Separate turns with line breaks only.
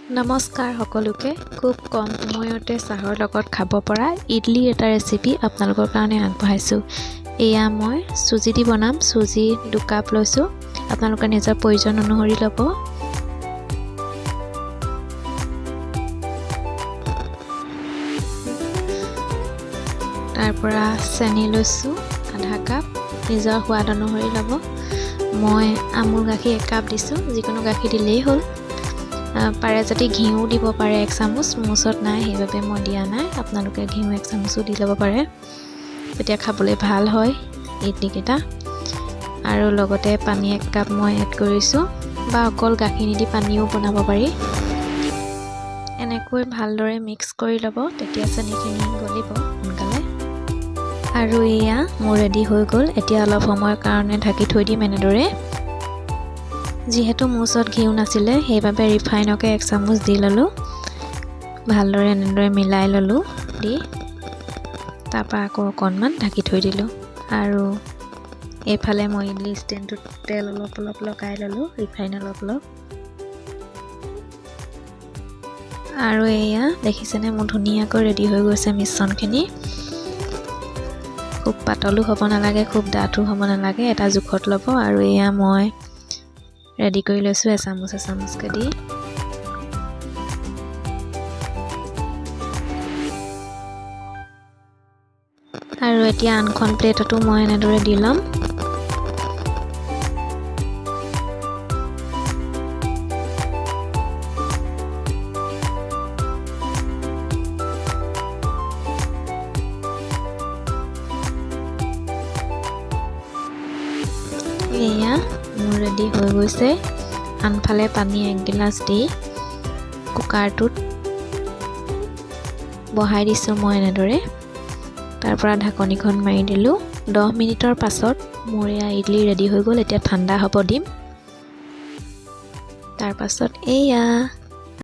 নমস্কাৰ সকলোকে খুব কম সময়তে চাহৰ লগত খাব পৰা ইডলি এটা ৰেচিপি আপোনালোকৰ কাৰণে আগবঢ়াইছোঁ। এয়া মই চুজি দি বনাম। চুজি 2 কাপ লৈছোঁ। আপোনালোকে নিজৰ প্ৰয়োজন অনুসৰি ল'ব। তাৰ পৰা চেনি লৈছোঁ আধা কাপ, নিজৰ সোৱাদ অনুসৰি ল'ব। মই আমুল গাখীৰ 1 কাপ দিছোঁ, যিকোনো গাখীৰ দিলেই হ'ল। পাৰে যদি ঘিউ দিব পাৰে 1 চামুচ, মোৰ ওচৰত নাই সেইবাবে মই দিয়া নাই। আপোনালোকে ঘিউ 1 চামুচো দি ল'ব পাৰে, তেতিয়া খাবলৈ ভাল হয় ইডলিকেইটা। আৰু লগতে পানী 1 কাপ মই এড কৰিছোঁ, বা অকল গাখীৰ নিদি পানীও বনাব পাৰি। এনেকৈ ভালদৰে মিক্স কৰি ল'ব, তেতিয়া চেনিখিনি গলিব সোনকালে। আৰু এয়া মোৰ ৰেডি হৈ গ'ল। এতিয়া অলপ সময়ৰ কাৰণে ঢাকি থৈ দিম এনেদৰে। যিহেতু মোৰ ওচৰত ঘিউ নাছিলে সেইবাবে ৰিফাইনকে 1 চামুচ দি ল'লোঁ। ভালদৰে এনেদৰে মিলাই ল'লোঁ দি, তাৰপৰা আকৌ অকণমান ঢাকি থৈ দিলোঁ। আৰু এইফালে মই ইডলি ষ্টেণ্ডটোত তেল অলপ লগাই ল'লোঁ, ৰিফাইন অলপ। আৰু এয়া দেখিছেনে, মোৰ ধুনীয়াকৈ ৰেডি হৈ গৈছে মিশ্ৰণখিনি। খুব পাতলো হ'ব নালাগে, খুব ডাঠো হ'ব নালাগে, এটা জোখত ল'ব। আৰু এয়া মই ৰেডি কৰি লৈছোঁ এচামুচকৈ দি। আৰু এতিয়া আনখন প্লেটতো মই এনেদৰে দি ল'ম। এয়া মোৰ ৰেডি হৈ গৈছে। আনফালে পানী 1 গিলাচ দি কুকাৰটোত বহাই দিছোঁ মই এনেদৰে। তাৰ পৰা ঢাকনিখন মাৰি দিলোঁ। 10 মিনিটৰ পাছত মোৰ এয়া ইডলি ৰেডি হৈ গ'ল। এতিয়া ঠাণ্ডা হ'ব দিম। তাৰ পাছত এয়া